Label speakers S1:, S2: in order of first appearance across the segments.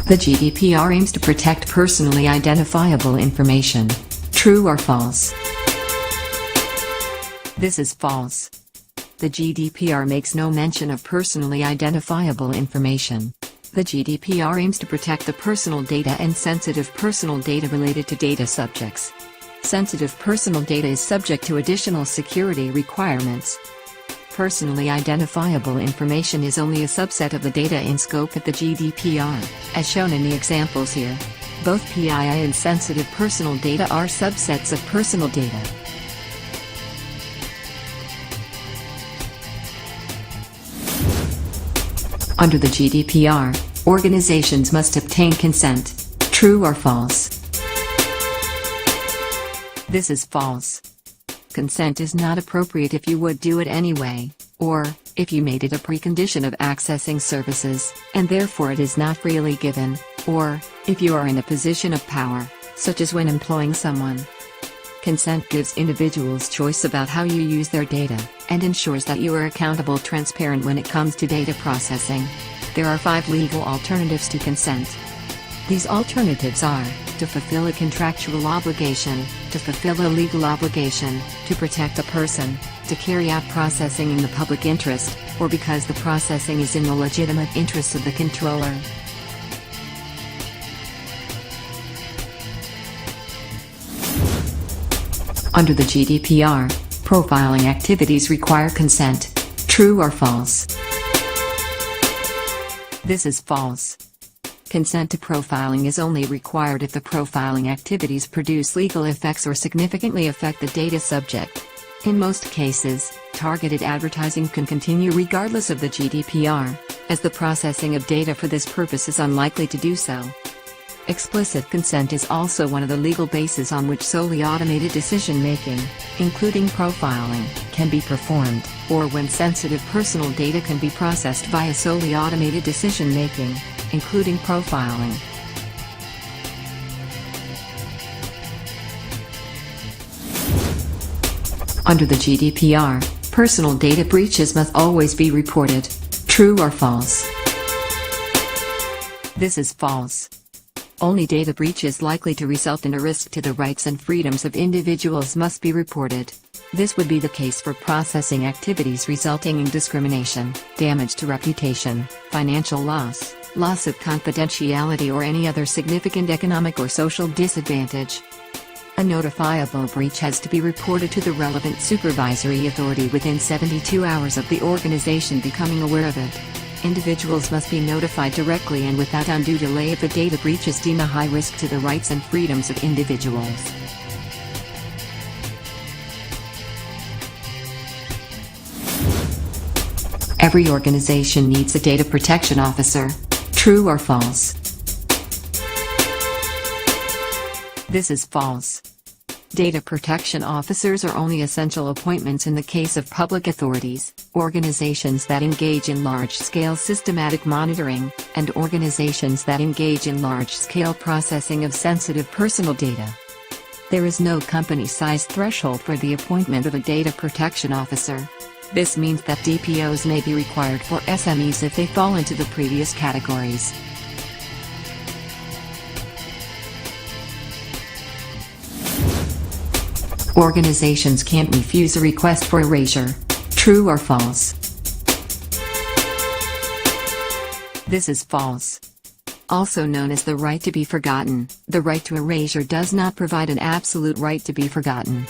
S1: The GDPR aims to protect personally identifiable information. True or false? This is false. The GDPR makes no mention of personally identifiable information. The GDPR aims to protect the personal data and sensitive personal data related to data subjects. Sensitive personal data is subject to additional security requirements. Personally identifiable information is only a subset of the data in scope of the GDPR, as shown in the examples here. Both PII and sensitive personal data are subsets of personal data. Under the GDPR, organizations must obtain consent. True or false? This is false. Consent is not appropriate if you would do it anyway, or if you made it a precondition of accessing services, and therefore it is not freely given, or if you are in a position of power, such as when employing someone. Consent gives individuals choice about how you use their data, and ensures that you are accountable, transparent when it comes to data processing. There are 5 legal alternatives to consent. These alternatives are: to fulfill a contractual obligation, to fulfill a legal obligation, to protect a person, to carry out processing in the public interest, or because the processing is in the legitimate interests of the controller. Under the GDPR, profiling activities require consent. True or false? This is false. Consent to profiling is only required if the profiling activities produce legal effects or significantly affect the data subject. In most cases, targeted advertising can continue regardless of the GDPR, as the processing of data for this purpose is unlikely to do so. Explicit consent is also one of the legal bases on which solely automated decision-making, including profiling, can be performed, or when sensitive personal data can be processed via solely automated decision-making, including profiling. Under the GDPR, personal data breaches must always be reported. True or false? This is false. Only data breaches likely to result in a risk to the rights and freedoms of individuals must be reported. This would be the case for processing activities resulting in discrimination, damage to reputation, financial loss, loss of confidentiality, or any other significant economic or social disadvantage. A notifiable breach has to be reported to the relevant supervisory authority within 72 hours of the organization becoming aware of it. Individuals must be notified directly and without undue delay if a data breach is deemed a high risk to the rights and freedoms of individuals. Every organization needs a data protection officer. True or false? This is false. Data protection officers are only essential appointments in the case of public authorities, organizations that engage in large-scale systematic monitoring, and organizations that engage in large-scale processing of sensitive personal data. There is no company size threshold for the appointment of a data protection officer. This means that DPOs may be required for SMEs if they fall into the previous categories. Organizations can't refuse a request for erasure. True or false? This is false. Also known as the right to be forgotten, the right to erasure does not provide an absolute right to be forgotten.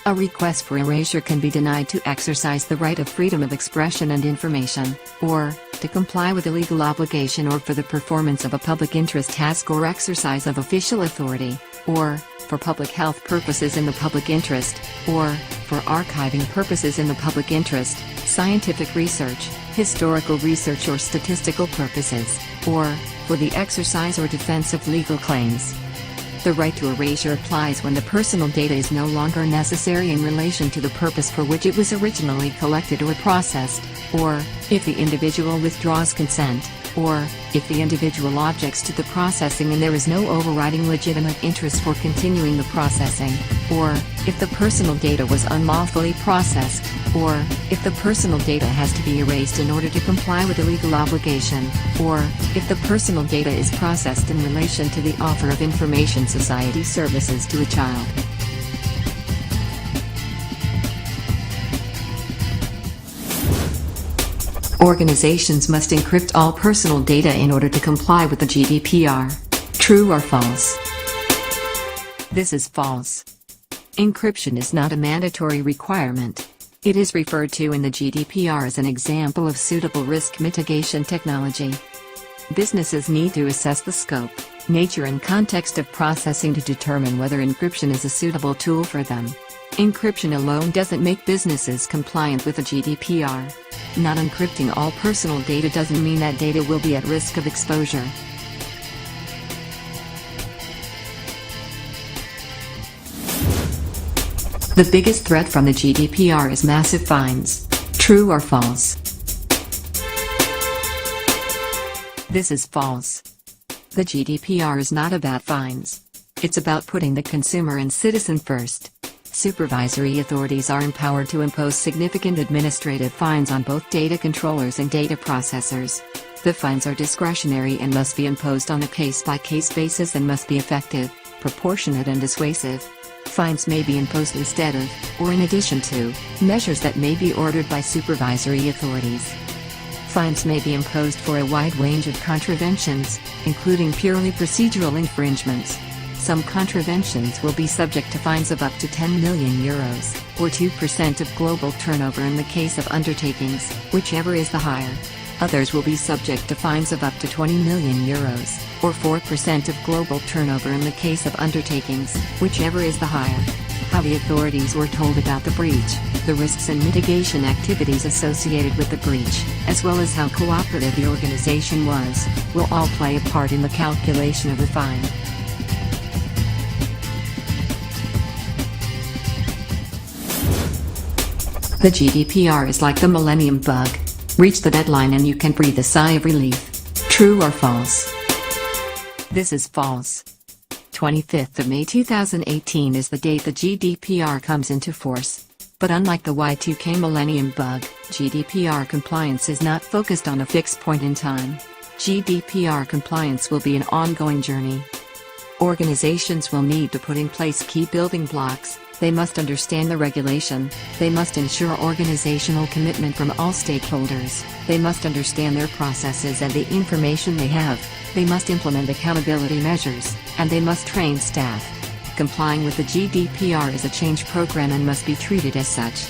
S1: A request for erasure can be denied to exercise the right of freedom of expression and information, or to comply with a legal obligation, or for the performance of a public interest task or exercise of official authority, or for public health purposes in the public interest, or for archiving purposes in the public interest, scientific research, historical research, or statistical purposes, or for the exercise or defense of legal claims. The right to erasure applies when the personal data is no longer necessary in relation to the purpose for which it was originally collected or processed, or if the individual withdraws consent. or, if the individual objects to the processing and there is no overriding legitimate interest for continuing the processing, or, if the personal data was unlawfully processed, or, if the personal data has to be erased in order to comply with a legal obligation, or, if the personal data is processed in relation to the offer of information society services to a child. Organizations must encrypt all personal data in order to comply with the GDPR. True or false? This is false. Encryption is not a mandatory requirement. It is referred to in the GDPR as an example of suitable risk mitigation technology. Businesses need to assess the scope, nature and context of processing to determine whether encryption is a suitable tool for them. Encryption alone doesn't make businesses compliant with the GDPR. Not encrypting all personal data doesn't mean that data will be at risk of exposure. The biggest threat from the GDPR is massive fines. True or false? This is false. The GDPR is not about fines. It's about putting the consumer and citizen first. Supervisory authorities are empowered to impose significant administrative fines on both data controllers and data processors. The fines are discretionary and must be imposed on a case-by-case basis and must be effective, proportionate and dissuasive. Fines may be imposed instead of, or in addition to, measures that may be ordered by supervisory authorities. Fines may be imposed for a wide range of contraventions, including purely procedural infringements. Some contraventions will be subject to fines of up to €10 million, or 2% of global turnover in the case of undertakings, whichever is the higher. Others will be subject to fines of up to €20 million, or 4% of global turnover in the case of undertakings, whichever is the higher. How the authorities were told about the breach, the risks and mitigation activities associated with the breach, as well as how cooperative the organization was, will all play a part in the calculation of the fine. The GDPR is like the millennium bug. Reach the deadline and you can breathe a sigh of relief. True or false? This is false. 25th of May 2018 is the date the GDPR comes into force. But unlike the Y2K millennium bug, GDPR compliance is not focused on a fixed point in time. GDPR compliance will be an ongoing journey. Organizations will need to put in place key building blocks. They must understand the regulation. They must ensure organizational commitment from all stakeholders. They must understand their processes and the information they have. They must implement accountability measures, and they must train staff. Complying with the GDPR is a change program and must be treated as such.